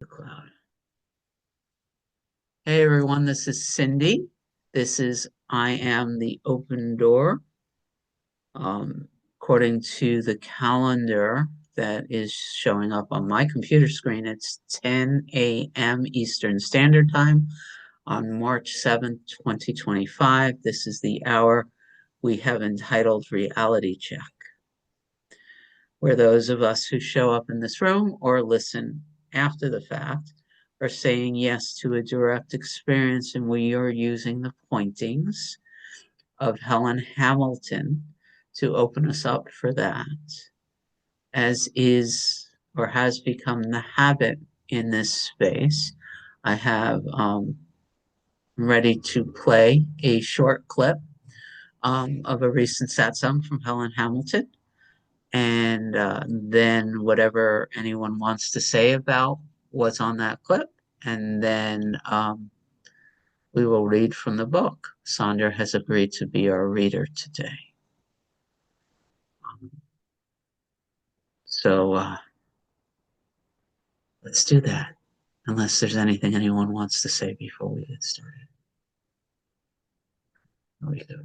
the cloud. Hey everyone, this is Cindy. This is I Am the Open Door. According to the calendar that is showing up on my computer screen, it's 10 a.m. Eastern Standard Time on March 7th, 2025. This is the hour we have entitled Reality Check, where those of us who show up in this room or listen after the fact are saying yes to a direct experience, and we are using the pointings of Helen Hamilton to open us up for that, as is or has become the habit in this space. I have ready to play a short clip of a recent satsang from Helen Hamilton, and then whatever anyone wants to say about what's on that clip, and then we will read from the book. Sandra has agreed to be our reader today. So let's do that, unless there's anything anyone wants to say before we get started. Here we go.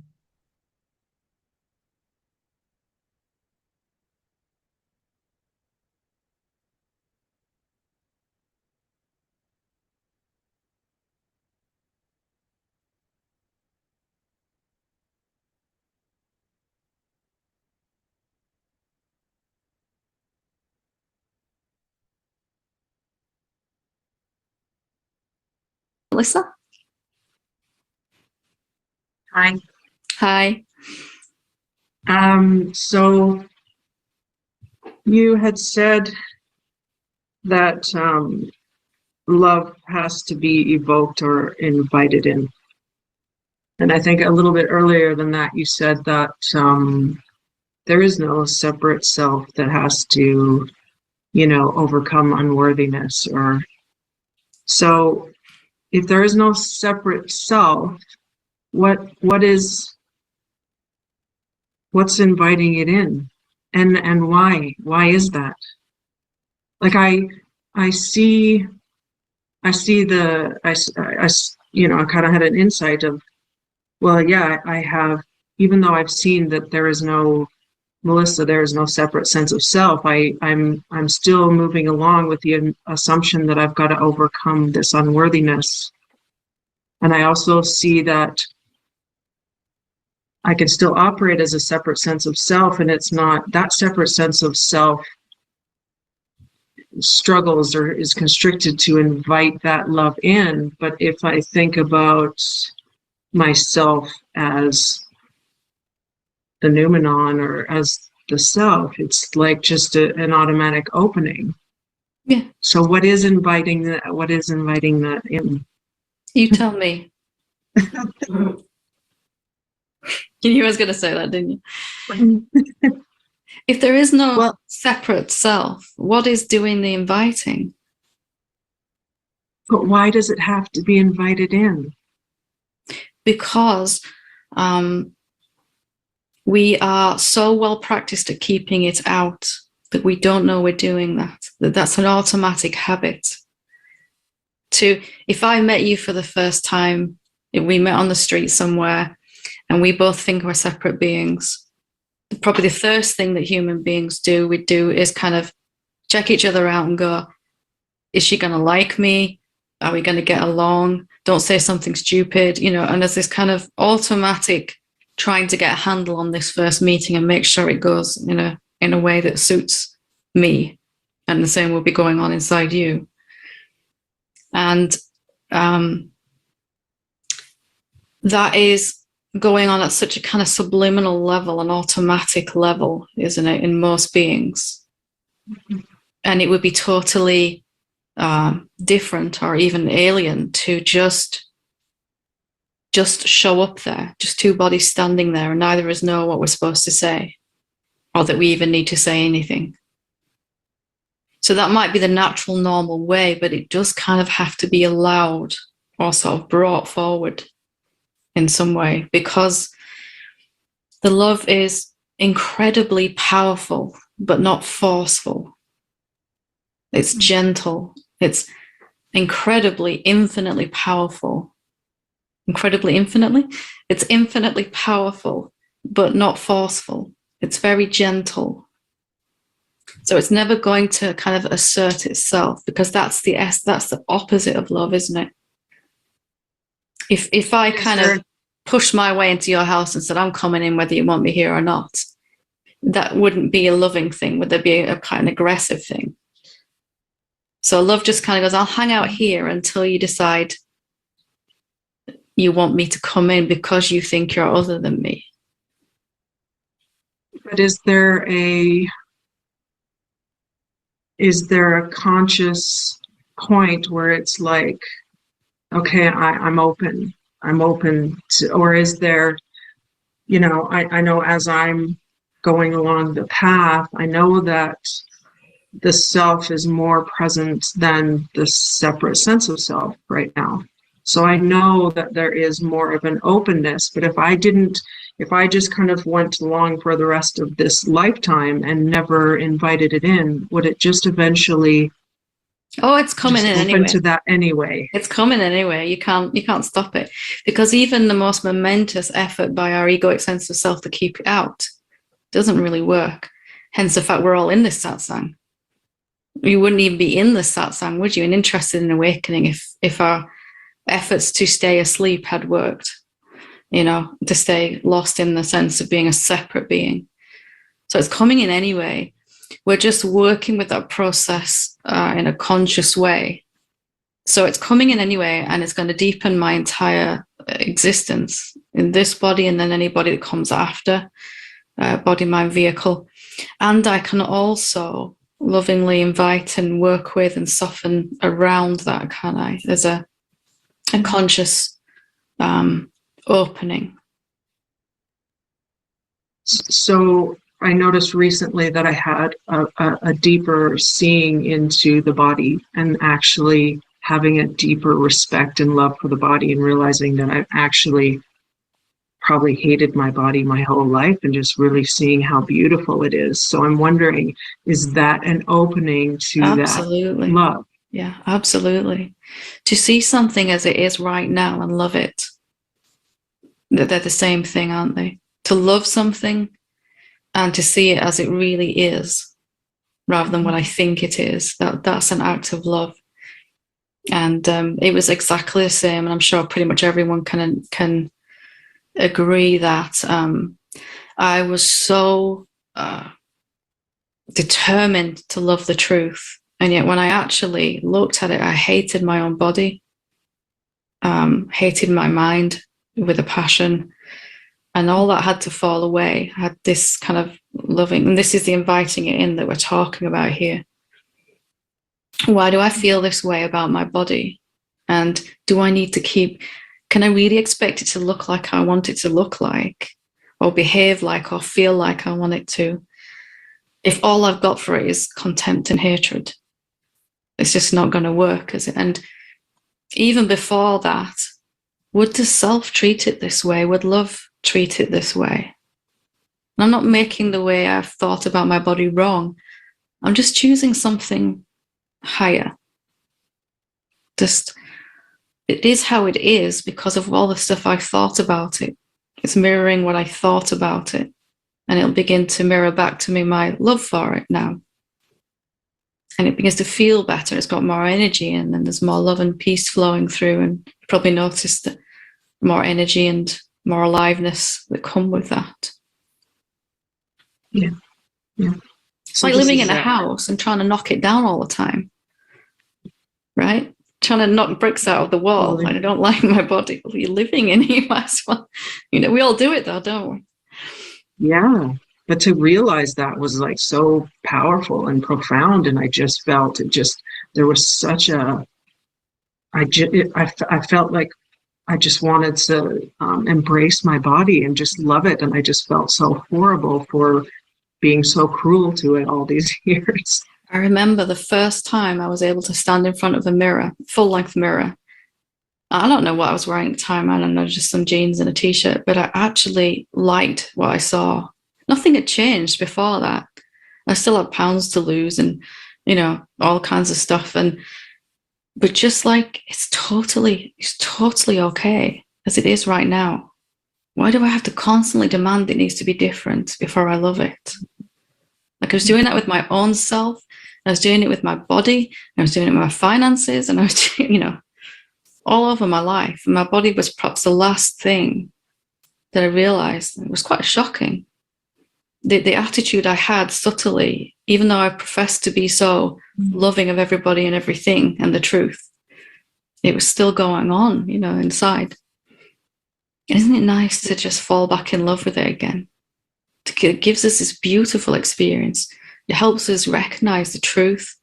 Melissa? Hi. Hi. So you had said that love has to be evoked or invited in. And I think a little bit earlier than that, you said that there is no separate self that has to, overcome unworthiness. So if there is no separate self, what's inviting it in, and why is that? Like I see I kind of had an insight of, well, yeah, I have, even though I've seen that there is no Melissa, there is no separate sense of self, I'm still moving along with the assumption that I've got to overcome this unworthiness. And I also see that I can still operate as a separate sense of self, and it's not that separate sense of self struggles or is constricted to invite that love in. But if I think about myself as the noumenon or as the self, it's like just an automatic opening. Yeah. So what is inviting that in? You tell me. You knew I was going to say that, didn't you? If there is no separate self, what is doing the inviting? But why does it have to be invited in? Because we are so well practiced at keeping it out that we don't know we're doing that. That's an automatic habit. If I met you for the first time, if we met on the street somewhere, and we both think we're separate beings, probably the first thing that human beings do is kind of check each other out and go, is she going to like me? Are we going to get along? Don't say something stupid, and there's this kind of automatic trying to get a handle on this first meeting and make sure it goes in a way that suits me. And the same will be going on inside you. And that is going on at such a kind of subliminal level, an automatic level, isn't it, in most beings? Mm-hmm. And it would be totally different or even alien to just show up there, just two bodies standing there, and neither of us know what we're supposed to say or that we even need to say anything. So that might be the natural, normal way, but it does kind of have to be allowed or sort of brought forward in some way, because the love is incredibly powerful, but not forceful. It's gentle. It's incredibly, infinitely powerful. Incredibly, infinitely? It's infinitely powerful, but not forceful. It's very gentle. So it's never going to kind of assert itself, because that's the opposite of love, isn't it? If I kind of pushed my way into your house and said, I'm coming in whether you want me here or not, that wouldn't be a loving thing. Would there be a kind of aggressive thing? So love just kind of goes, I'll hang out here until you decide you want me to come in because you think you're other than me. But is there a conscious point where it's like, okay, I'm open to, or is there, I know as I'm going along the path, I know that the self is more present than the separate sense of self right now. So I know that there is more of an openness, but if I just kind of went along for the rest of this lifetime and never invited it in, would it just eventually it's coming in anyway. To that anyway? It's coming anyway. You can't stop it, because even the most momentous effort by our egoic sense of self to keep it out doesn't really work. Hence the fact we're all in this satsang. You wouldn't even be in the satsang, would you, and interested in awakening if our efforts to stay asleep had worked, to stay lost in the sense of being a separate being. So it's coming in anyway. We're just working with that process in a conscious way. So it's coming in anyway, and it's going to deepen my entire existence in this body and then any body that comes after, body, mind, vehicle. And I can also lovingly invite and work with and soften around that, can I? There's a conscious opening. So I noticed recently that I had a deeper seeing into the body, and actually having a deeper respect and love for the body, and realizing that I've actually probably hated my body my whole life, and just really seeing how beautiful it is. So I'm wondering, is that an opening to Absolutely. that love? Yeah, absolutely. To see something as it is right now and love it. They're the same thing, aren't they? To love something and to see it as it really is, rather than what I think it is. That's an act of love. And it was exactly the same, and I'm sure pretty much everyone can agree that I was so determined to love the truth, and yet when I actually looked at it, I hated my own body, hated my mind with a passion, and all that had to fall away. I had this kind of loving, and this is the inviting it in that we're talking about here. Why do I feel this way about my body? And do I need to can I really expect it to look like I want it to look like, or behave like, or feel like I want it to, if all I've got for it is contempt and hatred? It's just not going to work, is it? And even before that, would the self treat it this way? Would love treat it this way? And I'm not making the way I've thought about my body wrong. I'm just choosing something higher. Just, it is how it is because of all the stuff I've thought about it. It's mirroring what I thought about it. And it'll begin to mirror back to me my love for it now. And it begins to feel better. It's got more energy, and then there's more love and peace flowing through. And you probably noticed that more energy and more aliveness that come with that. Yeah. It's like living in a house and trying to knock it down all the time, right? Trying to knock bricks out of the wall. Totally. I don't like my body. Well, you're living in here, might as well. We all do it though, don't we? Yeah. But to realize that was like so powerful and profound. And I just felt there was such I felt like I just wanted to embrace my body and just love it. And I just felt so horrible for being so cruel to it all these years. I remember the first time I was able to stand in front of a mirror, full-length mirror. I don't know what I was wearing at the time. I don't know, just some jeans and a t-shirt, but I actually liked what I saw. Nothing had changed before that. I still had pounds to lose and, all kinds of stuff. And But just like it's totally okay as it is right now. Why do I have to constantly demand it needs to be different before I love it? Like I was doing that with my own self. I was doing it with my body. I was doing it with my finances, and I was doing, all over my life. And my body was perhaps the last thing that I realized. It was quite shocking. The attitude I had subtly, even though I professed to be so loving of everybody and everything and the truth, it was still going on, inside. Isn't it nice to just fall back in love with it again? It gives us this beautiful experience. It helps us recognize the truth.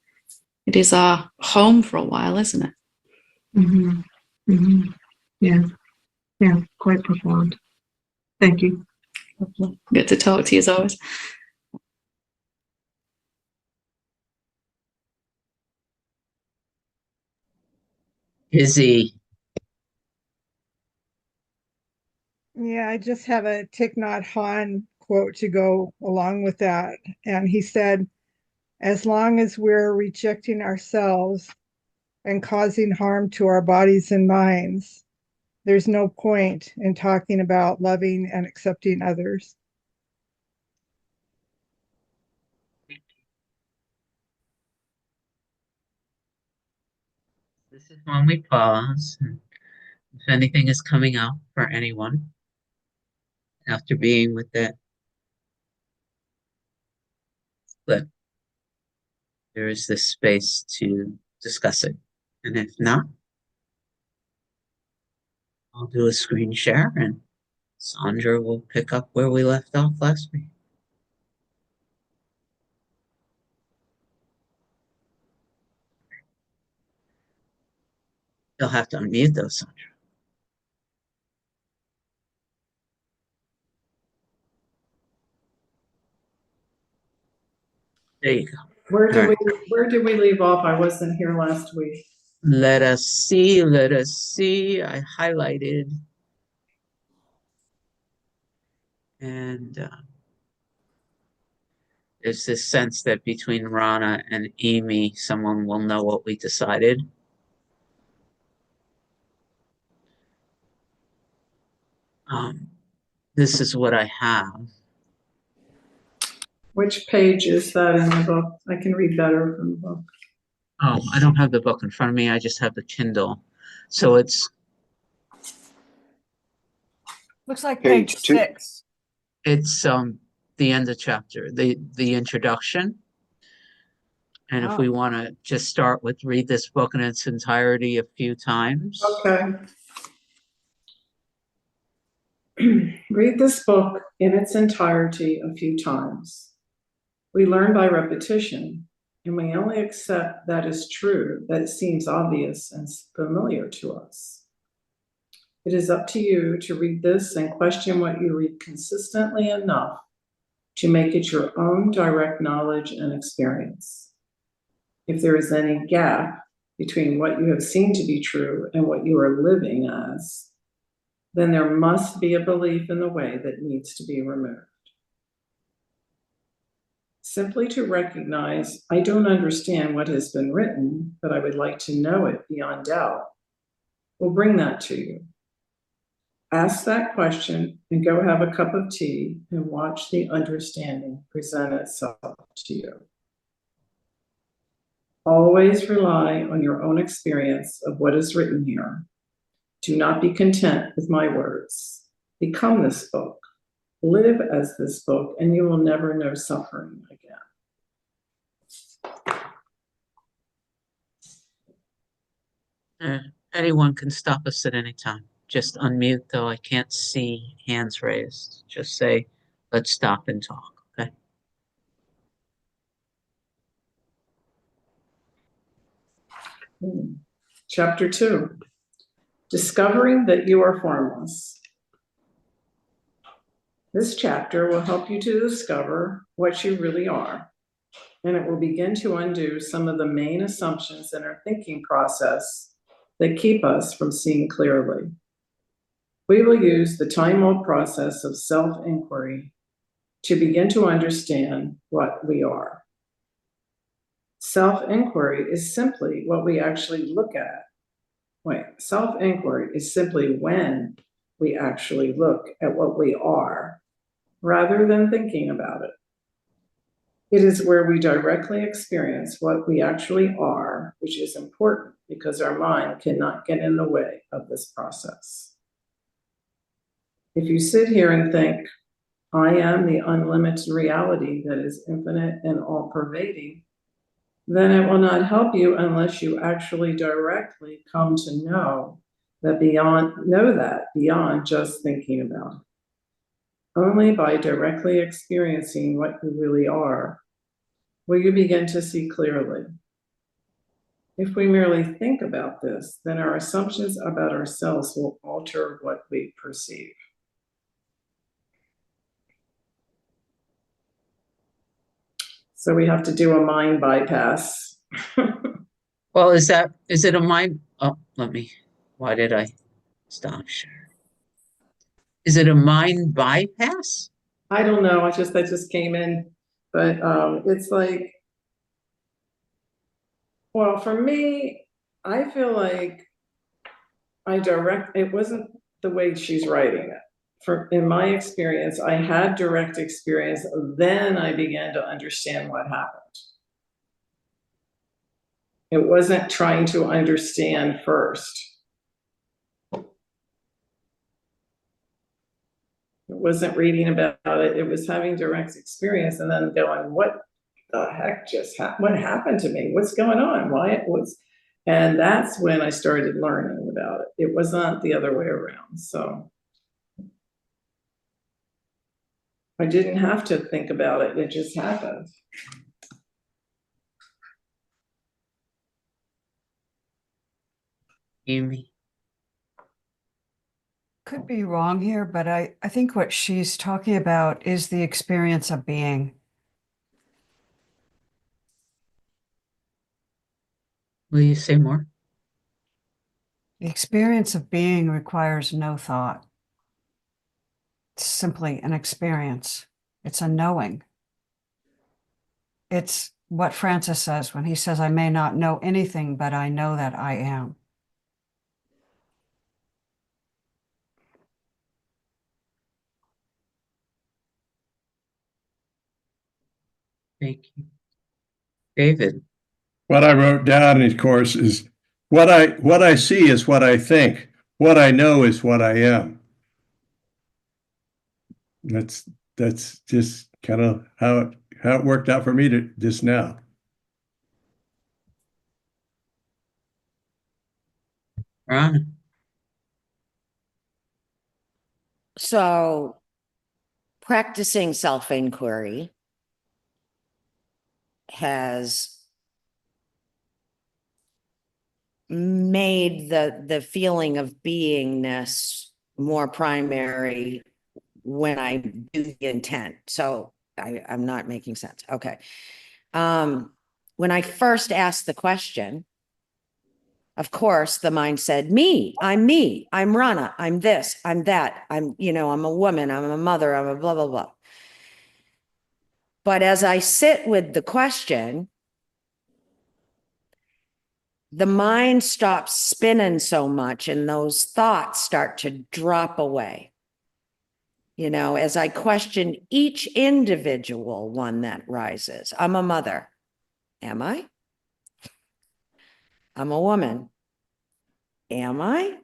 It is our home for a while, isn't it? Mm-hmm. Mm-hmm. Yeah, quite profound. Thank you. Good to talk to you as always. Izzy. Yeah, I just have a Thich Nhat Hanh quote to go along with that. And he said, as long as we're rejecting ourselves and causing harm to our bodies and minds, there's no point in talking about loving and accepting others. This is when we pause. And if anything is coming up for anyone after being with that clip, there is this space to discuss it. And if not, I'll do a screen share and Sandra will pick up where we left off last week. You'll have to unmute though, Sandra. There you go. Where did All right. where did we leave off? I wasn't here last week. Let us see. I highlighted. And there's this sense that between Rana and Amy, someone will know what we decided. This is what I have. Which page is that in the book? I can read better from the book. Oh, I don't have the book in front of me. I just have the Kindle. So it's Looks like Page page two. 6. it's the end of chapter, the introduction. And if we want to just start with read this book in its entirety a few times. Okay. Read this book in its entirety a few times. We learn by repetition, and we only accept that is true, that it seems obvious and familiar to us. It is up to you to read this and question what you read consistently enough to make it your own direct knowledge and experience. If there is any gap between what you have seen to be true and what you are living as, then there must be a belief in the way that needs to be removed. Simply to recognize, I don't understand what has been written, but I would like to know it beyond doubt, will bring that to you. Ask that question and go have a cup of tea and watch the understanding present itself to you. Always rely on your own experience of what is written here. Do not be content with my words. Become this book. Live as this book, and you will never know suffering again. Anyone can stop us at any time. Just unmute, though I can't see hands raised. Just say, let's stop and talk, okay? Chapter 2, Discovering that you are formless. This chapter will help you to discover what you really are, and it will begin to undo some of the main assumptions in our thinking process that keep us from seeing clearly. We will use the time-old process of self-inquiry to begin to understand what we are. Self-inquiry is simply what we actually look at. Wait, self-inquiry is simply when we actually look at what we are, rather than thinking about it. It is where we directly experience what we actually are, which is important because our mind cannot get in the way of this process. If you sit here and think, I am the unlimited reality that is infinite and all-pervading, then it will not help you unless you actually directly come to know that beyond just thinking about it. Only by directly experiencing what you really are will you begin to see clearly. If we merely think about this, then our assumptions about ourselves will alter what we perceive. So we have to do a mind bypass. Well, is it a mind? Oh, why did I stop share? Is it a mind bypass? I don't know, that just came in, but it's like, well, for me, I feel like it wasn't the way she's writing it. In my experience, I had direct experience, then I began to understand what happened. It wasn't trying to understand first. It wasn't reading about it. It was having direct experience and then going, what the heck just happened? What happened to me? What's going on? And that's when I started learning about it. It was not the other way around. So I didn't have to think about it. It just happened. Amy? Could be wrong here, but I think what she's talking about is the experience of being. Will you say more? The experience of being requires no thought. It's simply an experience. It's a knowing. It's what Francis says when he says, I may not know anything, but I know that I am. Thank you. David? What I wrote down, of course, is what I see is what I think. What I know is what I am. That's just kind of how it worked out for me just now. Ron? So practicing self-inquiry has made the feeling of beingness more primary when I do the intent. So I'm not making sense. Okay. When I first asked the question, of course, the mind said, me, I'm Rana, I'm this, I'm that, I'm a woman, I'm a mother, I'm a blah, blah, blah. But as I sit with the question, the mind stops spinning so much and those thoughts start to drop away. As I question each individual one that rises. I'm a mother. Am I? I'm a woman. Am I?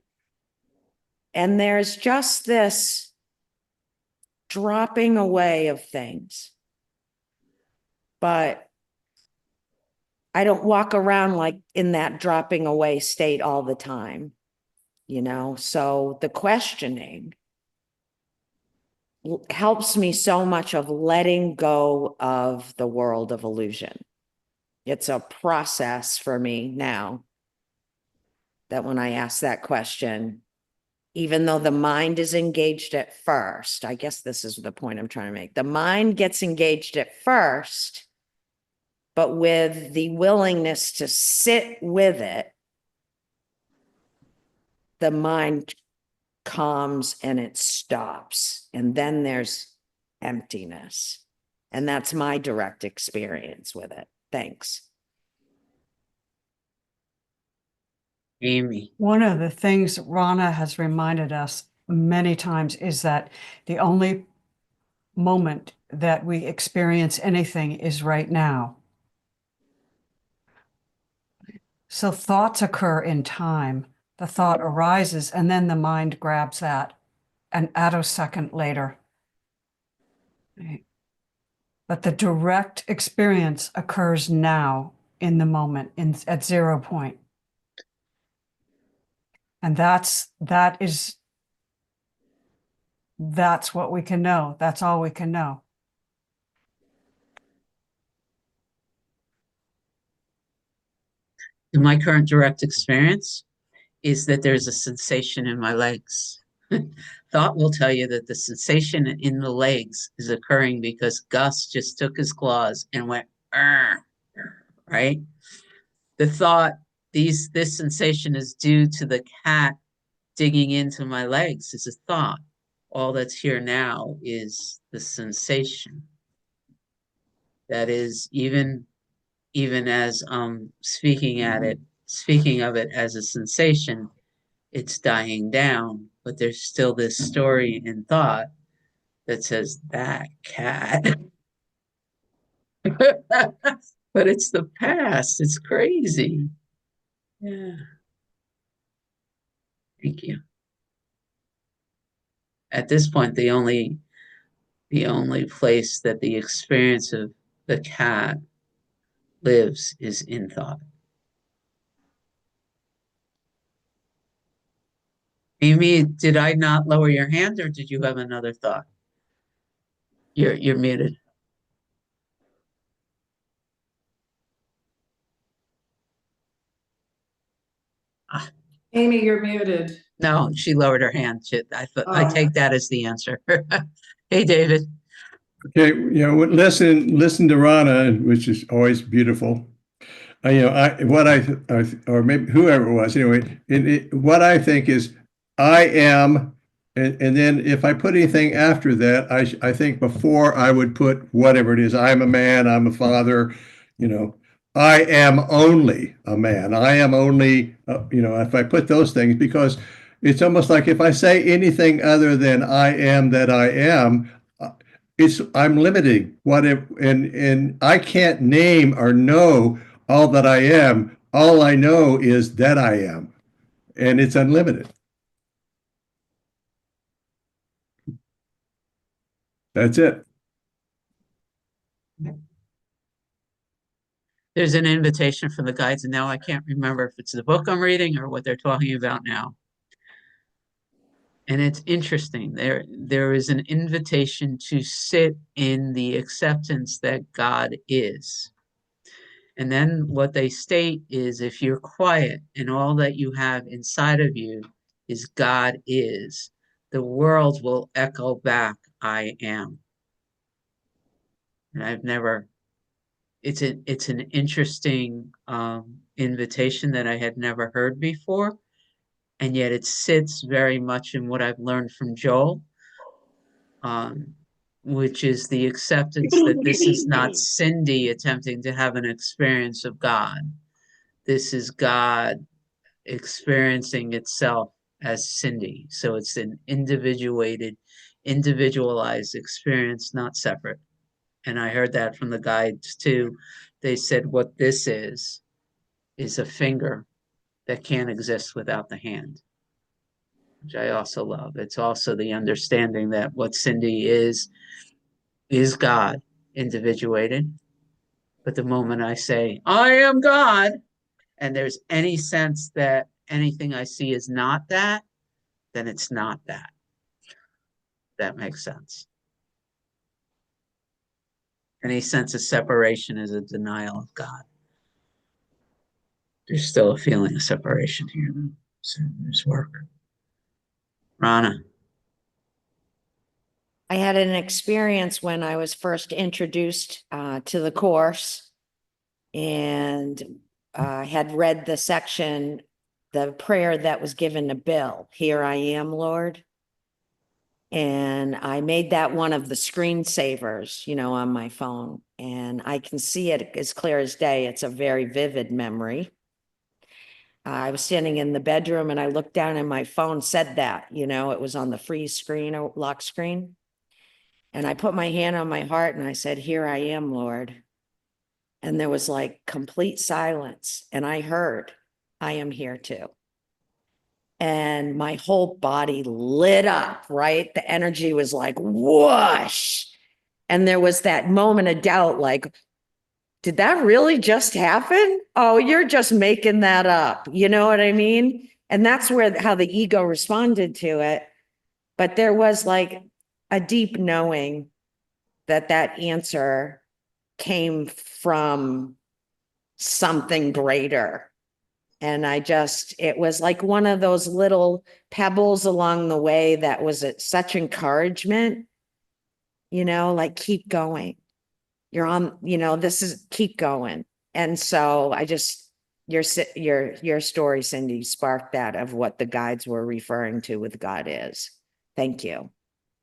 And there's just this dropping away of things. But I don't walk around like in that dropping away state all the time, So the questioning helps me so much of letting go of the world of illusion. It's a process for me now that when I ask that question, even though the mind is engaged at first, I guess this is the point I'm trying to make. The mind gets engaged at first, but with the willingness to sit with it, the mind calms and it stops. And then there's emptiness. And that's my direct experience with it. Thanks. Amy. One of the things Rana has reminded us many times is that the only moment that we experience anything is right now. So thoughts occur in time. The thought arises and then the mind grabs that an attosecond later. Right. But the direct experience occurs now in the moment at 0 point. And that's what we can know. That's all we can know. My current direct experience is that there's a sensation in my legs. Thought will tell you that the sensation in the legs is occurring because Gus just took his claws and went, right? The thought, this sensation is due to the cat digging into my legs is a thought. All that's here now is the sensation. That is even as speaking of it as a sensation, it's dying down, but there's still this story in thought that says that cat. But it's the past. It's crazy. Yeah. Thank you. At this point, the only place that the experience of the cat lives is in thought. Amy, did I not lower your hand or did you have another thought? You're muted. Amy, you're muted. No, she lowered her hand. I Oh. take that as the answer. Hey, David. Okay, listen to Rana, which is always beautiful. Or maybe whoever it was, anyway, what I think is I am, and then if I put anything after that, I think before I would put whatever it is. I'm a man, I'm a father, I am only a man. I am only, if I put those things, because it's almost like if I say anything other than I am that I am, I'm limiting and I can't name or know all that I am. All I know is that I am, and it's unlimited. That's it. There's an invitation from the guides, and now I can't remember if it's the book I'm reading or what they're talking about now. And it's interesting. There is an invitation to sit in the acceptance that God is. And then what they state is if you're quiet and all that you have inside of you is God is, the world will echo back, I am. And it's an interesting invitation that I had never heard before. And yet it sits very much in what I've learned from Joel, which is the acceptance that this is not Cindy attempting to have an experience of God. This is God experiencing itself as Cindy. So it's an individualized experience, not separate. And I heard that from the guides too. They said what this is a finger that can't exist without the hand, which I also love. It's also the understanding that what Cindy is God individuated. But the moment I say, I am God, and there's any sense that anything I see is not that, then it's not that. That makes sense. Any sense of separation is a denial of God. There's still a feeling of separation here, though. So there's work. Rana. I had an experience when I was first introduced to the course and had read the section, the prayer that was given to Bill, Here I Am, Lord. And I made that one of the screensavers, on my phone. And I can see it as clear as day. It's a very vivid memory. I was standing in the bedroom and I looked down and my phone said that, it was on the freeze screen or lock screen. And I put my hand on my heart and I said, "Here I am, Lord." And there was like complete silence. And I heard, "I am here too." And my whole body lit up, right? The energy was like whoosh. And there was that moment of doubt, like, did that really just happen? Oh, you're just making that up. You know what I mean? And that's how the ego responded to it. But there was like a deep knowing that answer came from something greater. And it was like one of those little pebbles along the way that was such encouragement, like keep going. You're on, keep going. And so your story, Cindy, sparked that of what the guides were referring to with God is. Thank you.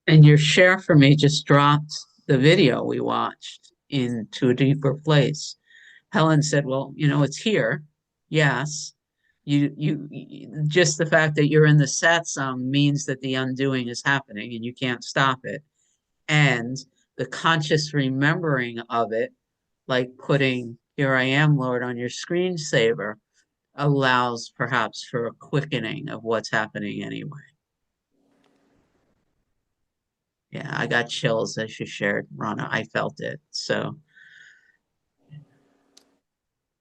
And your share for me just dropped the video we watched into a deeper place. Helen said, well, it's here. Yes. You just the fact that you're in the satsang means that the undoing is happening and you can't stop it. And the conscious remembering of it, like putting "Here I am, Lord" on your screensaver, allows perhaps for a quickening of what's happening anyway. Yeah, I got chills as you shared, Rana. I felt it. So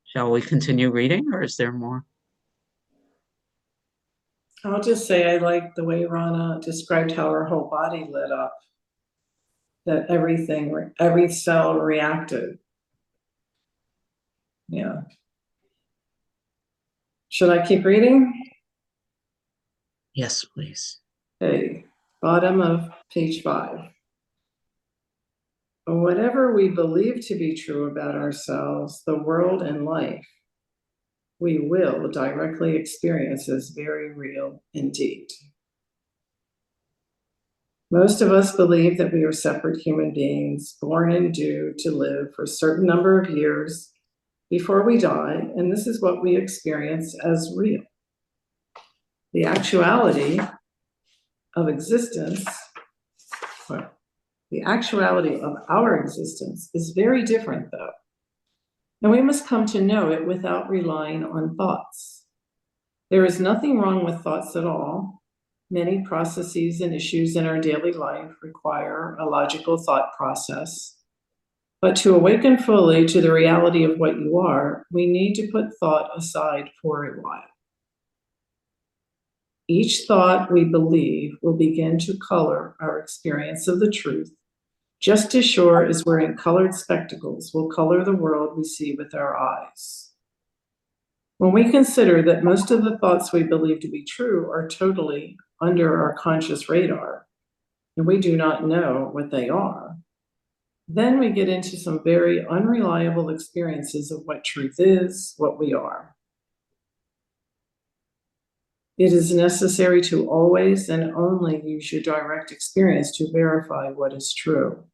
shall we continue reading or is there more? I'll just say I like the way Rana described how her whole body lit up, that every cell reacted. Yeah. Should I keep reading? Yes, please. Okay, bottom of page 5. Whatever we believe to be true about ourselves, the world, and life, we will directly experience as very real indeed. Most of us believe that we are separate human beings born and due to live for a certain number of years before we die, and this is what we experience as real. The actuality of existence, the actuality of our existence is very different, though, and we must come to know it without relying on thoughts. There is nothing wrong with thoughts at all. Many processes and issues in our daily life require a logical thought process. But to awaken fully to the reality of what you are, we need to put thought aside for a while. Each thought we believe will begin to color our experience of the truth, just as sure as wearing colored spectacles will color the world we see with our eyes. When we consider that most of the thoughts we believe to be true are totally under our conscious radar, and we do not know what they are, then we get into some very unreliable experiences of what truth is, what we are. It is necessary to always and only use your direct experience to verify what is true.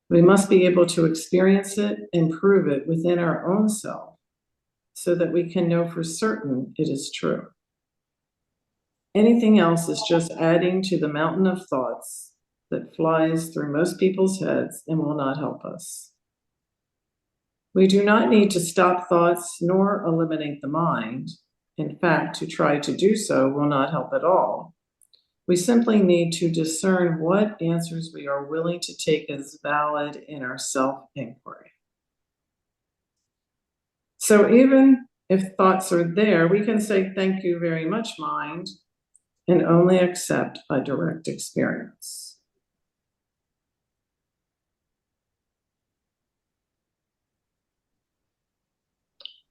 We must be able to experience it and prove it within our own self so that we can know for certain it is true. Anything else is just adding to the mountain of thoughts that flies through most people's heads and will not help us. We do not need to stop thoughts nor eliminate the mind. In fact, to try to do so will not help at all. We simply need to discern what answers we are willing to take as valid in our self-inquiry. So even if thoughts are there, we can say, "Thank you very much, mind," and only accept a direct experience.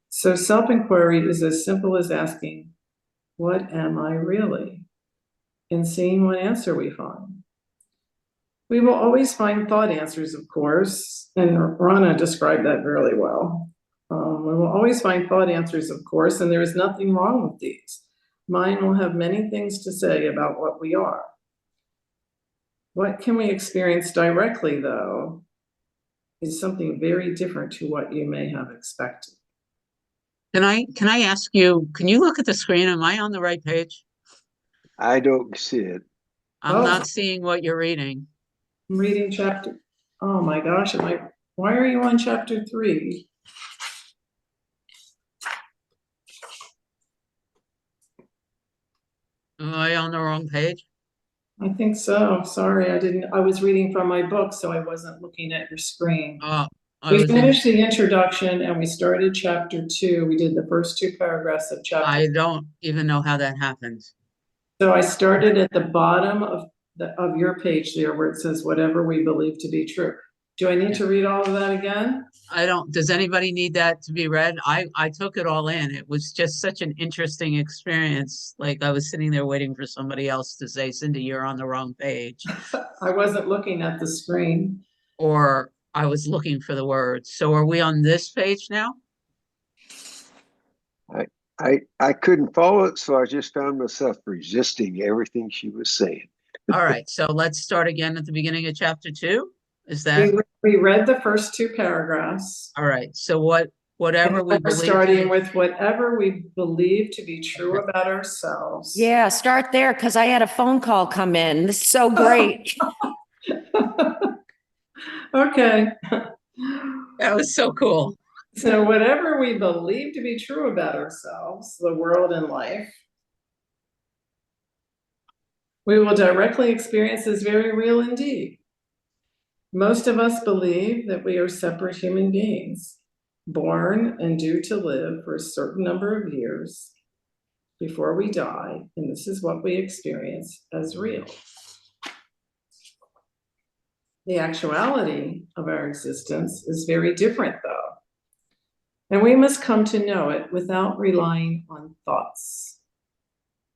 So self-inquiry is as simple as asking, "What am I really?" and seeing what answer we find. We will always find thought answers, of course, and Rana described that really well. We will always find thought answers, of course, and there is nothing wrong with these. Mind will have many things to say about what we are. What can we experience directly, though, is something very different to what you may have expected. Can I ask you, can you look at the screen? Am I on the right page? I don't see it. I'm Oh. not seeing what you're reading. I'm reading chapter, oh my gosh, why are you on chapter 3? Am I on the wrong page? I think so. Sorry, I was reading from my book, so I wasn't looking at your screen. Oh, I We was in, finished the introduction and we started chapter 2. We did the first 2 paragraphs of chapter. I don't even know how that happens. So I started at the bottom of your page there where it says whatever we believe to be true. Do I need to read all of that again? Does anybody need that to be read? I took it all in. It was just such an interesting experience. Like I was sitting there waiting for somebody else to say, Cindy, you're on the wrong page. I wasn't looking at the screen. Or I was looking for the words. So are we on this page now? I couldn't follow it, so I just found myself resisting everything she was saying. All right, so let's start again at the beginning of chapter 2. Is that We read the first 2 paragraphs. all right? So whatever we We're believe. starting with whatever we believe to be true about ourselves. Yeah, start there because I had a phone call come in. This is so great. Okay. That was so cool. So whatever we believe to be true about ourselves, the world and life, we will directly experience as very real indeed. Most of us believe that we are separate human beings, born and due to live for a certain number of years before we die, and this is what we experience as real. The actuality of our existence is very different, though, and we must come to know it without relying on thoughts.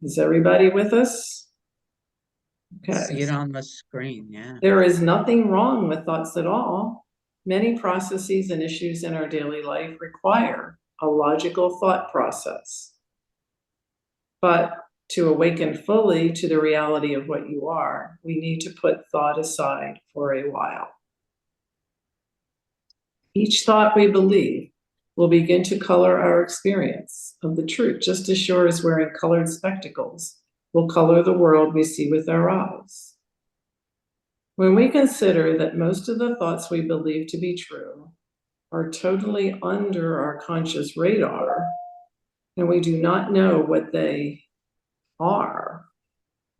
Is everybody with us? See it on the screen, yeah. There is nothing wrong with thoughts at all. Many processes and issues in our daily life require a logical thought process. But to awaken fully to the reality of what you are, we need to put thought aside for a while. Each thought we believe will begin to color our experience of the truth, just as sure as wearing colored spectacles will color the world we see with our eyes. When we consider that most of the thoughts we believe to be true are totally under our conscious radar, and we do not know what they are,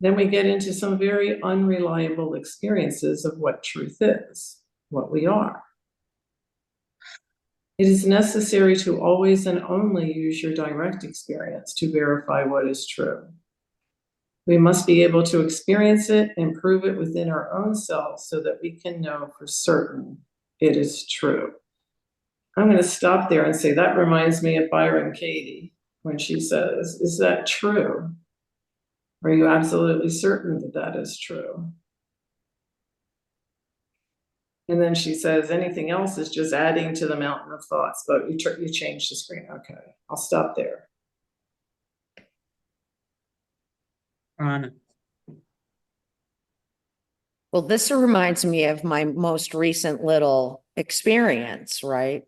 then we get into some very unreliable experiences of what truth is, what we are. It is necessary to always and only use your direct experience to verify what is true. We must be able to experience it and prove it within our own selves so that we can know for certain it is true. I'm going to stop there and say that reminds me of Byron Katie when she says, is that true? Are you absolutely certain that that is true? And then she says, anything else is just adding to the mountain of thoughts, but you change the screen. Okay, I'll stop there. Rhonda. Well, this reminds me of my most recent little experience, right?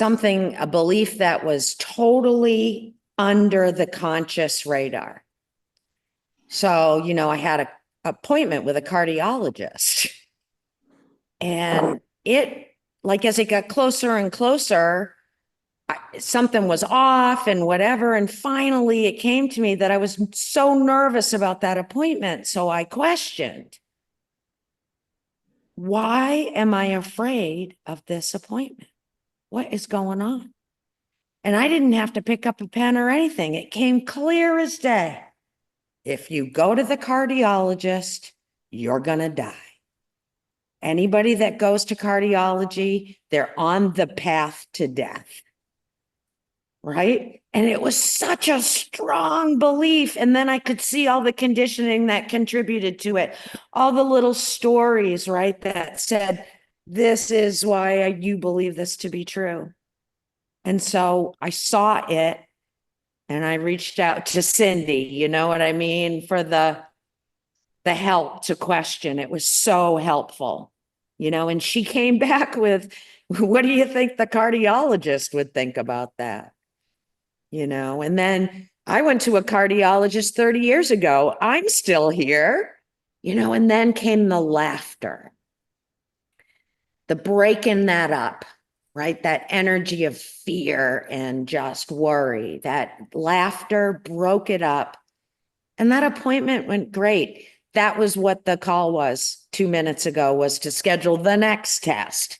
A belief that was totally under the conscious radar. So, I had an appointment with a cardiologist, and as it got closer and closer, something was off and whatever. And finally it came to me that I was so nervous about that appointment. So I questioned, why am I afraid of this appointment? What is going on? And I didn't have to pick up a pen or anything. It came clear as day. If you go to the cardiologist, you're going to die. Anybody that goes to cardiology, they're on the path to death. Right? And it was such a strong belief. And then I could see all the conditioning that contributed to it. All the little stories, right? That said, this is why you believe this to be true. And so I saw it and I reached out to Cindy, you know what I mean? For the help to question. It was so helpful, and she came back with What do you think the cardiologist would think about that? You know, and then I went to a cardiologist 30 years ago. I'm still here, you know, and then came the laughter, the breaking that up, right? That energy of fear and just worry, that laughter broke it up. And that appointment went great. That was what the call was 2 minutes ago, was to schedule the next test.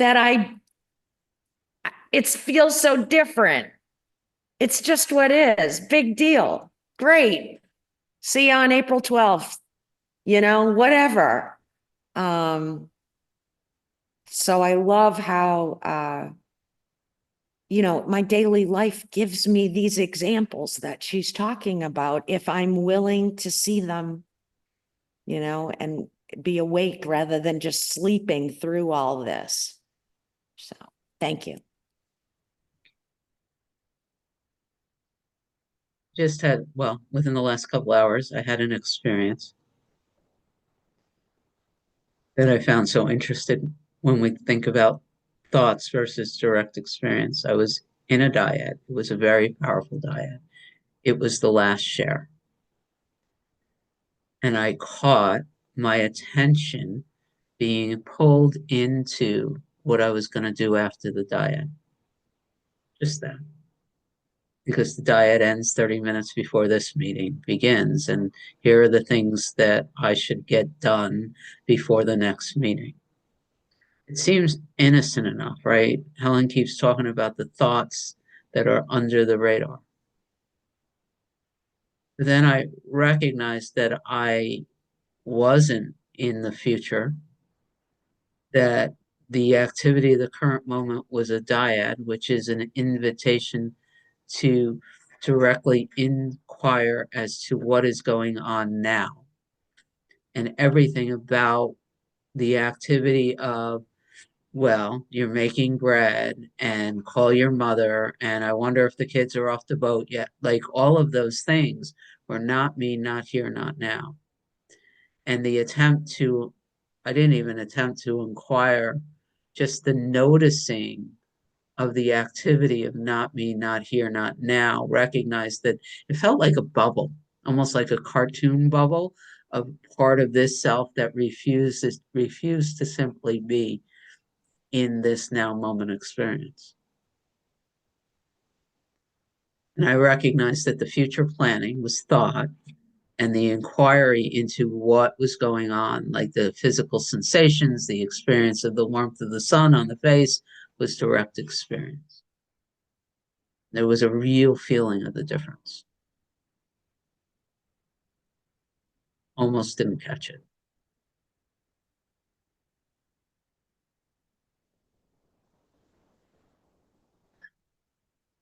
It feels so different. It's just what is. Big deal. Great. See you on April 12th. You know, whatever. So I love how, you know, my daily life gives me these examples that she's talking about if I'm willing to see them, you know, and be awake rather than just sleeping through all this. So thank you. Just had, well, within the last couple hours, I had an experience that I found so interesting when we think about thoughts versus direct experience. I was in a dyad. It was a very powerful dyad. It was the last share. And I caught my attention being pulled into what I was going to do after the dyad. Just that. Because the dyad ends 30 minutes before this meeting begins, and here are the things that I should get done before the next meeting. It seems innocent enough, right? Helen keeps talking about the thoughts that are under the radar. But then I recognized that I wasn't in the future, that the activity of the current moment was a dyad, which is an invitation to directly inquire as to what is going on now. And everything about the activity of, well, you're making bread and call your mother, and I wonder if the kids are off the boat yet. Like all of those things were not me, not here, not now. And the attempt to, I didn't even attempt to inquire, just the noticing of the activity of not me, not here, not now, recognized that it felt like a bubble, almost like a cartoon bubble of part of this self that refused to simply be in this now moment experience. And I recognized that the future planning was thought, and the inquiry into what was going on, like the physical sensations, the experience of the warmth of the sun on the face, was direct experience. There was a real feeling of the difference. Almost didn't catch it.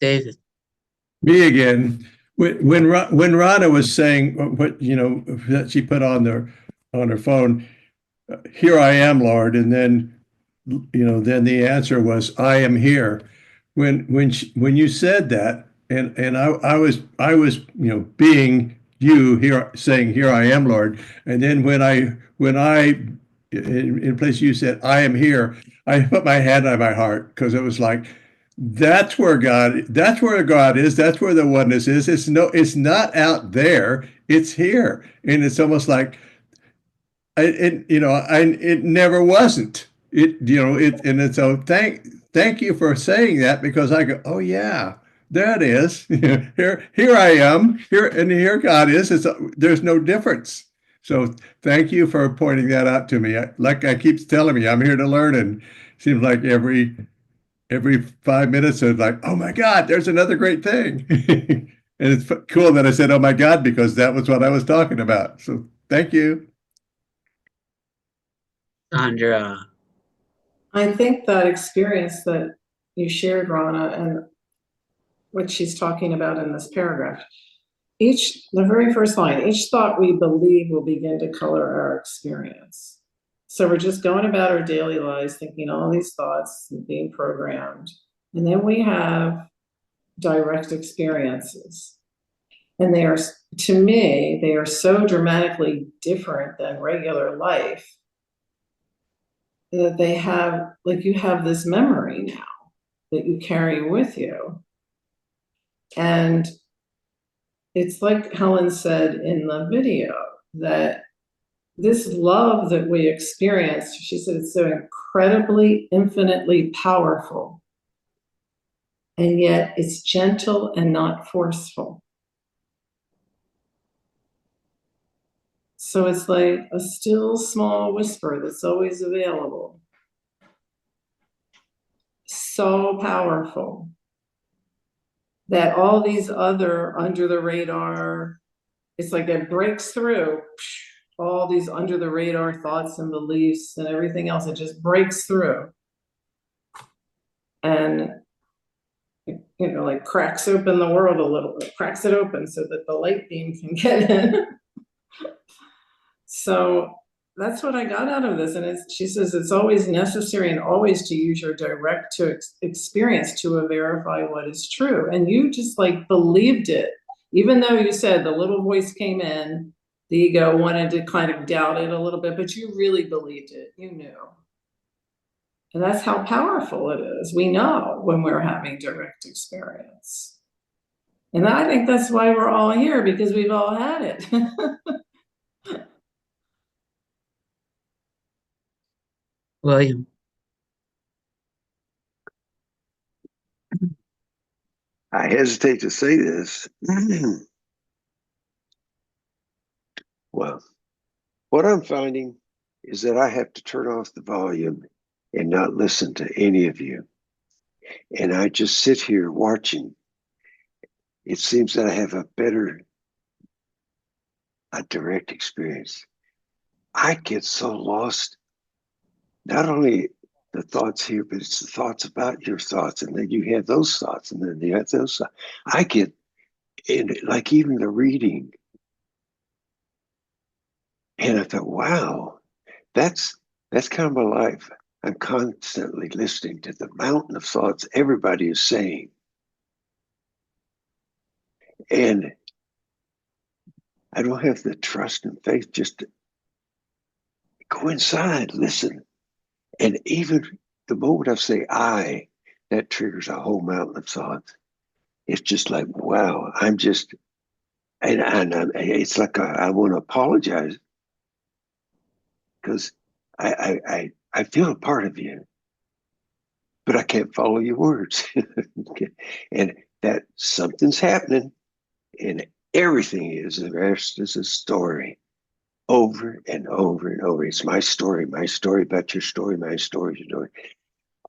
David. Me again. When Rana was saying what you know that she put on her phone, here I am, Lord, and then you know then the answer was I am here. When you said that, and I was you know being you here saying here I am, Lord, and then when I in place you said I am here, I put my hand on my heart because it was like that's where God is. That's where the oneness is. It's not out there. It's here. And it's almost like, it never wasn't. And so thank you for saying that because I go, oh yeah, there it is. Here I am. Here God is. There's no difference. So thank you for pointing that out to me. Like I keep telling me, I'm here to learn, and it seems like every 5 minutes, it's like, oh my God, there's another great thing. And it's cool that I said, oh my God, because that was what I was talking about. So thank you. Sandra. I think that experience that you shared, Rana, and what she's talking about in this paragraph, the very first line, each thought we believe will begin to color our experience. So we're just going about our daily lives thinking all these thoughts and being programmed. And then we have direct experiences. And they are, to me, they are so dramatically different than regular life that they have, like you have this memory now that you carry with you. And it's like Helen said in the video, that this love that we experience, she said, it's so incredibly, infinitely powerful. And yet it's gentle and not forceful. So it's like a still small whisper that's always available. So powerful that all these other under the radar, it's like it breaks through all these under the radar thoughts and beliefs and everything else. It just breaks through and, you know, like cracks open the world a little bit, cracks it open so that the light beam can get in. So that's what I got out of this. And she says it's always necessary and always to use your direct to experience to verify what is true. And you just like believed it, even though you said the little voice came in, the ego wanted to kind of doubt it a little bit, but you really believed it. You knew. And that's how powerful it is. We know when we're having direct experience. And I think that's why we're all here, because we've all had it. William. I hesitate to say this. Well, what I'm finding is that I have to turn off the volume and not listen to any of you. And I just sit here watching. It seems that I have a direct experience. I get so lost, not only the thoughts here, but it's the thoughts about your thoughts. And then you have those thoughts, and then you have those thoughts. I get in, like even the reading. And I thought, wow, that's kind of my life. I'm constantly listening to the mountain of thoughts everybody is saying. And I don't have the trust and faith just to go inside, listen. And even the moment I say I, that triggers a whole mountain of thoughts. It's just like, wow, I'm just, and it's like I want to apologize because I feel a part of you, but I can't follow your words. And that something's happening, and everything is, the rest is a story over and over and over. It's my story about your story, my story, your story.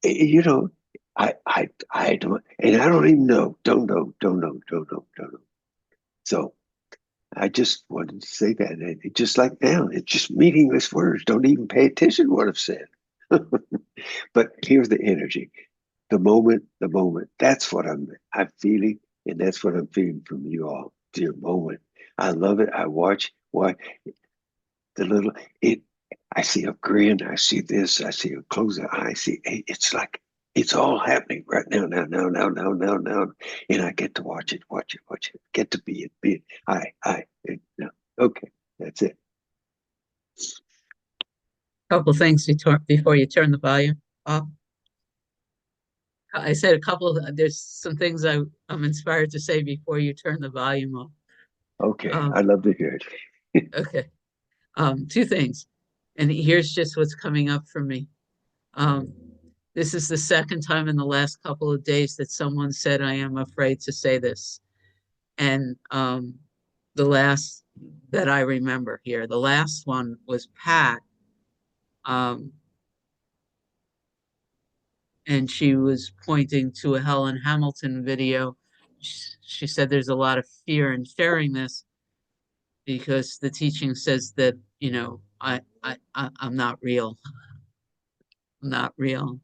You know, I don't, and I don't even know, don't know. So I just wanted to say that. It just like now, it's just meaningless words. Don't even pay attention to what I've said. But here's the energy, the moment. That's what I'm feeling, and that's what I'm feeling from you all. Dear moment, I love it. I watch why the little it. I see a grin. I see this. I see a close the eye. I see it's like it's all happening right now. And I get to watch it. Get to be it. No. Okay, that's it. Couple things before you turn the volume off. I said there's some things I'm inspired to say before you turn the volume off. Okay, I'd love to hear it. Okay. Two things. And here's just what's coming up for me. This is the second time in the last couple of days that someone said, I am afraid to say this. And the last that I remember here, the last one was Pat. And she was pointing to a Helen Hamilton video. She said there's a lot of fear in sharing this because the teaching says that, you know, I'm not real. I'm not real.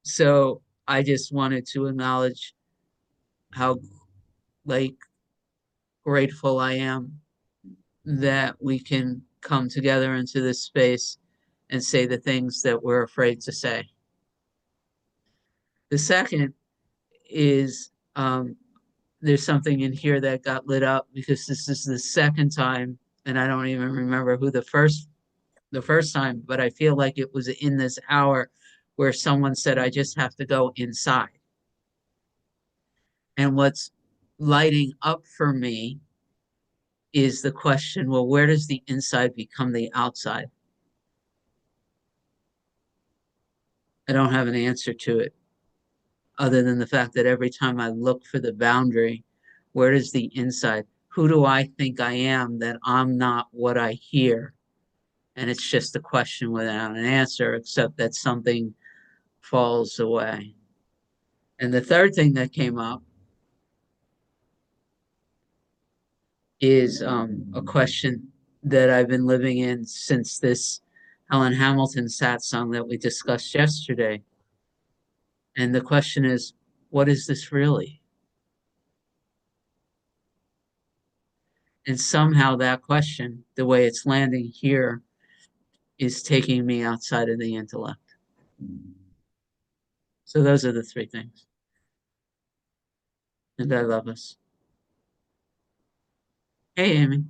So I just wanted to acknowledge how grateful I am that we can come together into this space and say the things that we're afraid to say. The second is there's something in here that got lit up because this is the second time, and I don't even remember who the first the first time, but I feel like it was in this hour where someone said, I just have to go inside. And what's lighting up for me is the question, well, where does the inside become the outside? I don't have an answer to it, other than the fact that every time I look for the boundary, where does the inside, who do I think I am that I'm not what I hear? And it's just a question without an answer, except that something falls away. And the third thing that came up is a question that I've been living in since this Helen Hamilton Sat song that we discussed yesterday. And the question is, what is this really? And somehow that question, the way it's landing here, is taking me outside of the intellect. So those are the three things. And I love us. Hey, Amy.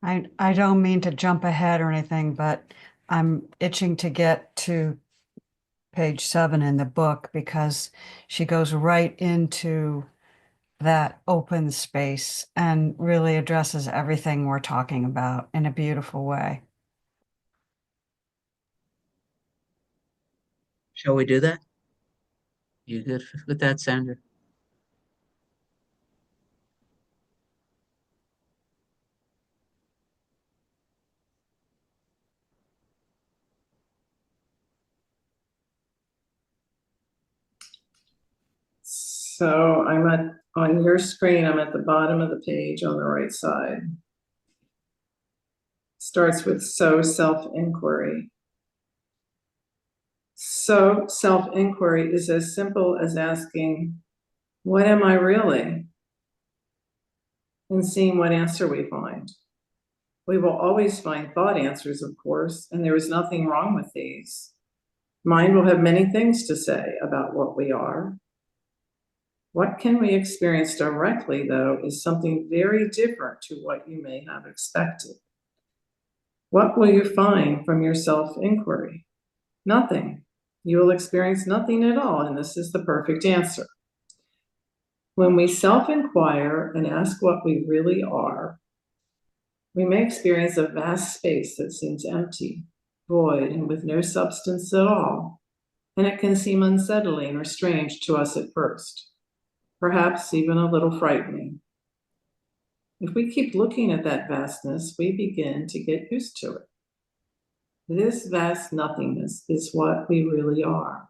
I don't mean to jump ahead or anything, but I'm itching to get to page 7 in the book because she goes right into that open space and really addresses everything we're talking about in a beautiful way. Shall we do that? You good with that, Sandra? So on your screen, I'm at the bottom of the page on the right side. Starts with so self-inquiry. So self-inquiry is as simple as asking, what am I really? And seeing what answer we find. We will always find thought answers, of course, and there is nothing wrong with these. Mind will have many things to say about what we are. What can we experience directly, though, is something very different to what you may have expected. What will you find from your self-inquiry? Nothing. You will experience nothing at all, and this is the perfect answer. When we self-inquire and ask what we really are, we may experience a vast space that seems empty, void, and with no substance at all, and it can seem unsettling or strange to us at first, perhaps even a little frightening. If we keep looking at that vastness, we begin to get used to it. This vast nothingness is what we really are,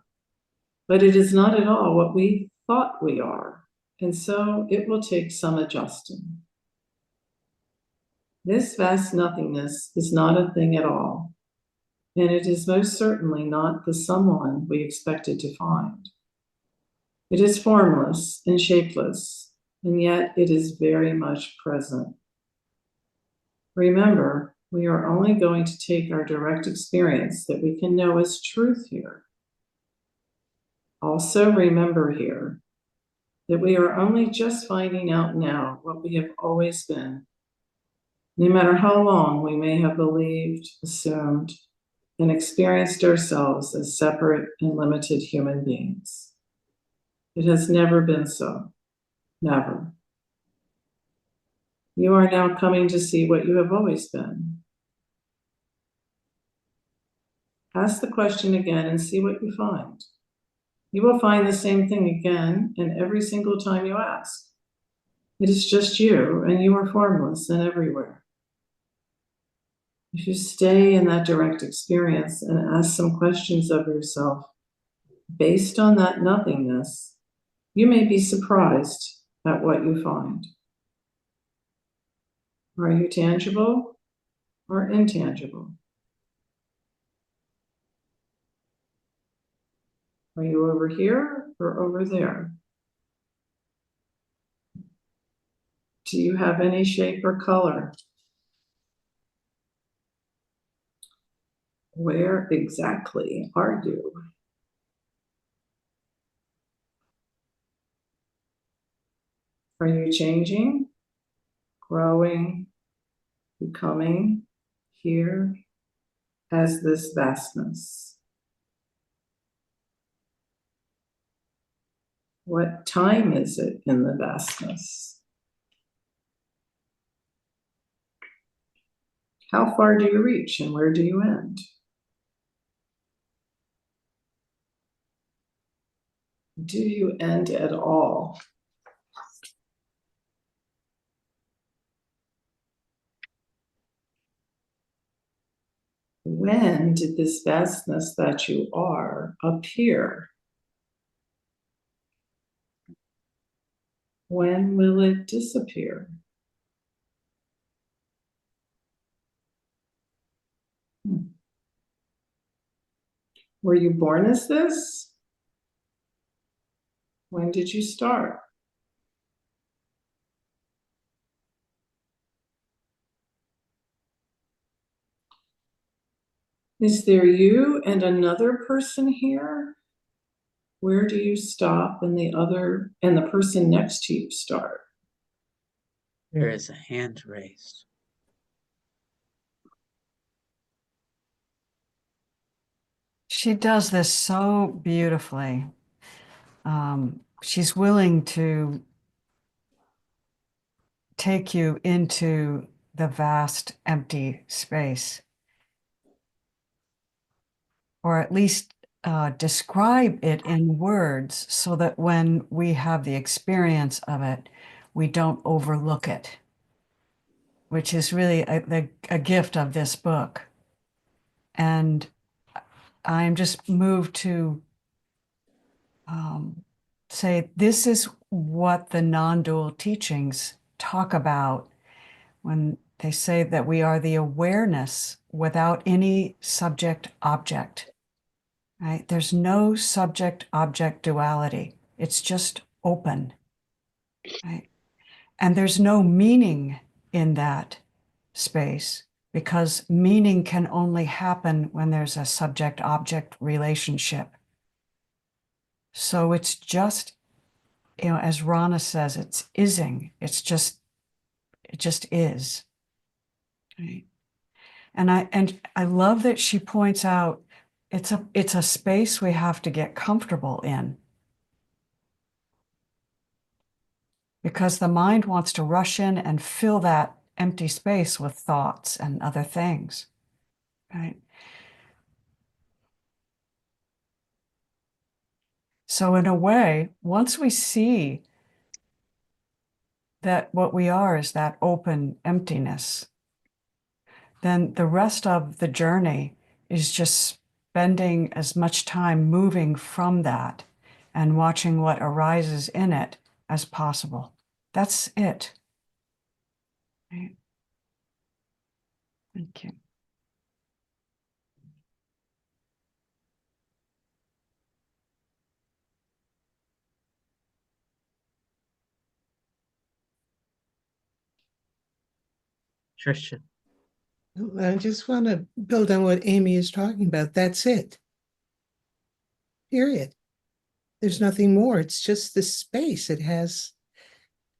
but it is not at all what we thought we are, and so it will take some adjusting. This vast nothingness is not a thing at all, and it is most certainly not the someone we expected to find. It is formless and shapeless, and yet it is very much present. Remember, we are only going to take our direct experience that we can know as truth here. Also remember here that we are only just finding out now what we have always been, no matter how long we may have believed, assumed, and experienced ourselves as separate and limited human beings. It has never been so. Never. You are now coming to see what you have always been. Ask the question again and see what you find. You will find the same thing again and every single time you ask. It is just you, and you are formless and everywhere. If you stay in that direct experience and ask some questions of yourself based on that nothingness, you may be surprised at what you find. Are you tangible or intangible? Are you over here or over there? Do you have any shape or color? Where exactly are you? Are you changing, growing, becoming, here as this vastness? What time is it in the vastness? How far do you reach and where do you end? Do you end at all? When did this vastness that you are appear? When will it disappear? Were you born as this? When did you start? Is there you and another person here? Where do you stop and the person next to you start? There is a hand raised. She does this so beautifully. She's willing to take you into the vast empty space, or at least describe it in words so that when we have the experience of it, we don't overlook it, which is really a gift of this book. And I'm just moved to say this is what the non-dual teachings talk about when they say that we are the awareness without any subject object, right? There's no subject object duality. It's just open, right? And there's no meaning in that space, because meaning can only happen when there's a subject object relationship. So it's just, as Rana says, it's ising. It just is. Right? And I love that she points out it's a space we have to get comfortable in, because the mind wants to rush in and fill that empty space with thoughts and other things, right? So in a way, once we see that what we are is that open emptiness, then the rest of the journey is just spending as much time moving from that and watching what arises in it as possible. That's it. Right? Thank you. Trisha. I just want to build on what Amy is talking about. That's it. Period. There's nothing more. It's just this space it has.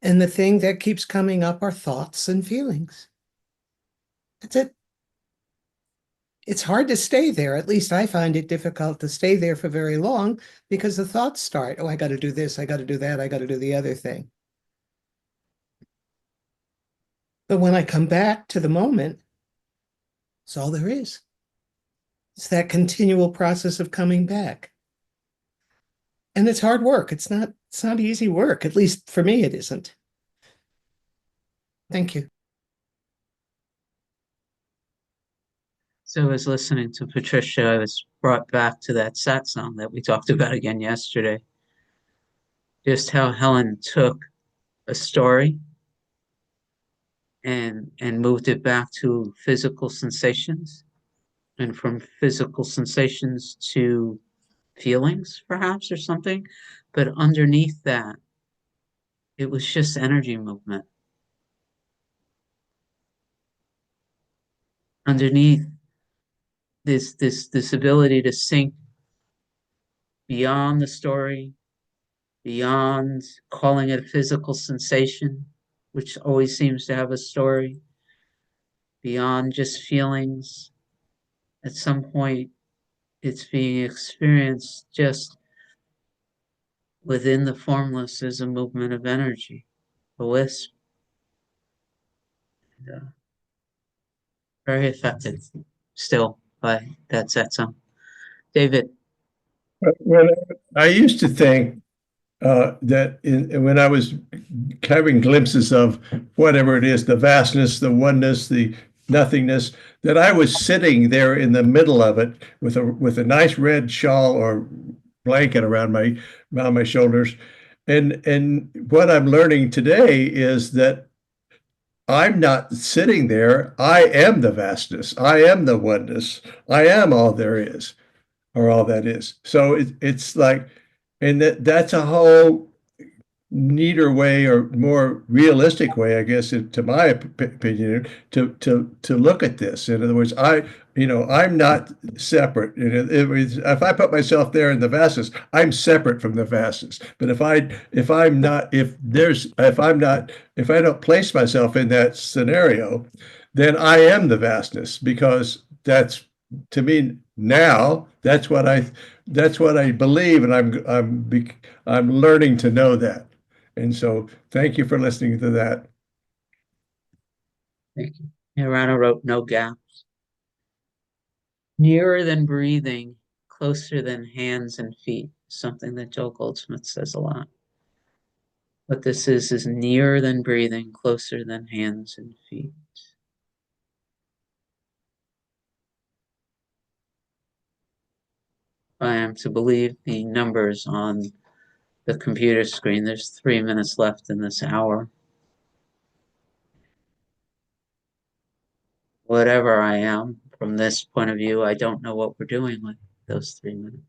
And the thing that keeps coming up are thoughts and feelings. That's it. It's hard to stay there. At least I find it difficult to stay there for very long because the thoughts start. Oh, I got to do this. I got to do that. I got to do the other thing. But when I come back to the moment, it's all there is. It's that continual process of coming back. And it's hard work. It's not easy work. At least for me, it isn't. Thank you. So I was listening to Patricia. I was brought back to that satsang that we talked about again yesterday. Just how Helen took a story and moved it back to physical sensations, and from physical sensations to feelings, perhaps, or something. But underneath that, it was just energy movement. Underneath this ability to sink beyond the story, beyond calling it a physical sensation, which always seems to have a story, beyond just feelings, at some point it's being experienced just within the formless as a movement of energy, a wisp. Very affected still by that satsang. David. When I used to think that when I was having glimpses of whatever it is, the vastness, the oneness, the nothingness, that I was sitting there in the middle of it with a nice red shawl or blanket around my shoulders. And what I'm learning today is that I'm not sitting there. I am the vastness. I am the oneness. I am all there is, or all that is. So it's like, and that's a whole neater way or more realistic way, I guess, to my opinion, to look at this. In other words, I'm not separate. If I put myself there in the vastness, I'm separate from the vastness. But if I don't place myself in that scenario, then I am the vastness, because that's, to me now, that's what I believe, and I'm learning to know that. And so thank you for listening to that. Thank you. Hirano wrote no gaps. Nearer than breathing, closer than hands and feet, something that Joel Goldsmith says a lot. What this is nearer than breathing, closer than hands and feet. I am to believe the numbers on the computer screen. There's 3 minutes left in this hour. Whatever I am, from this point of view, I don't know what we're doing with those 3 minutes.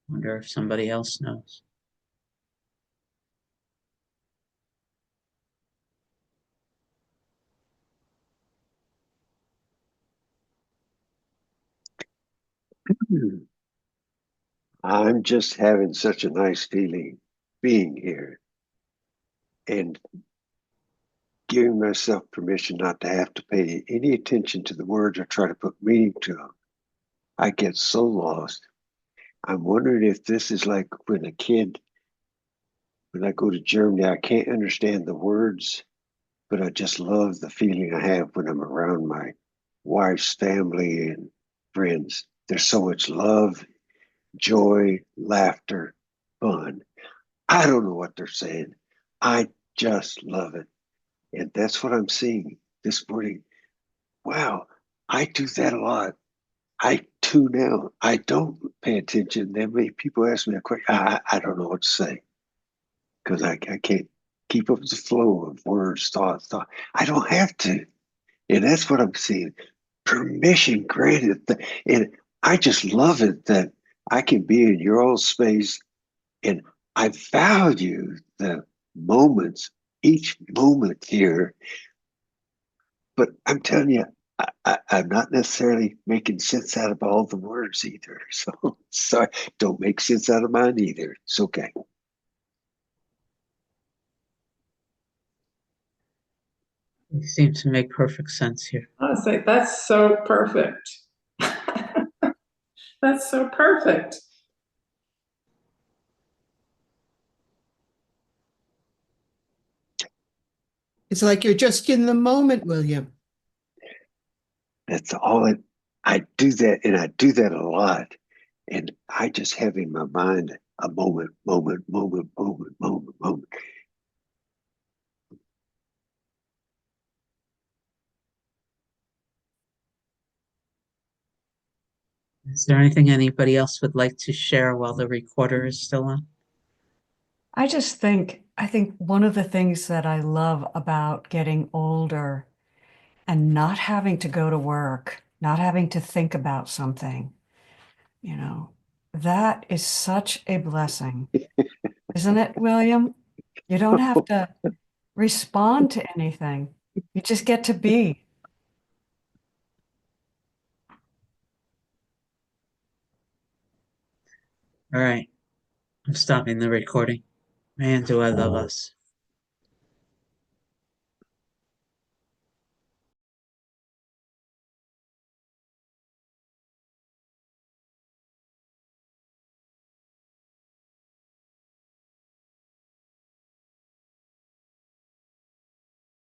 Wonder if somebody else knows. I'm just having such a nice feeling being here and giving myself permission not to have to pay any attention to the words or try to put meaning to them. I get so lost. I'm wondering if this is like when I go to Germany, I can't understand the words, but I just love the feeling I have when I'm around my wife's family and friends. There's so much love, joy, laughter, fun. I don't know what they're saying. I just love it. And that's what I'm seeing this morning. Wow, I do that a lot. I tune out. I don't pay attention. Then many people ask me a question. I don't know what to say, because I can't keep up with the flow of words, thought. I don't have to. And that's what I'm seeing. Permission granted. And I just love it that I can be in your old space, and I value the moments, each moment here. But I'm telling you, I'm not necessarily making sense out of all the words either. So sorry, don't make sense out of mine either. It's okay. It seems to make perfect sense here. I say that's so perfect. That's so perfect. It's like you're just in the moment, William. That's all I do that, and I do that a lot. And I just have in my mind a moment. Is there anything anybody else would like to share while the recorder is still on? I think one of the things that I love about getting older and not having to go to work, not having to think about something, that is such a blessing. Isn't it, William? You don't have to respond to anything. You just get to be. All right, I'm stopping the recording. Man, do I love us.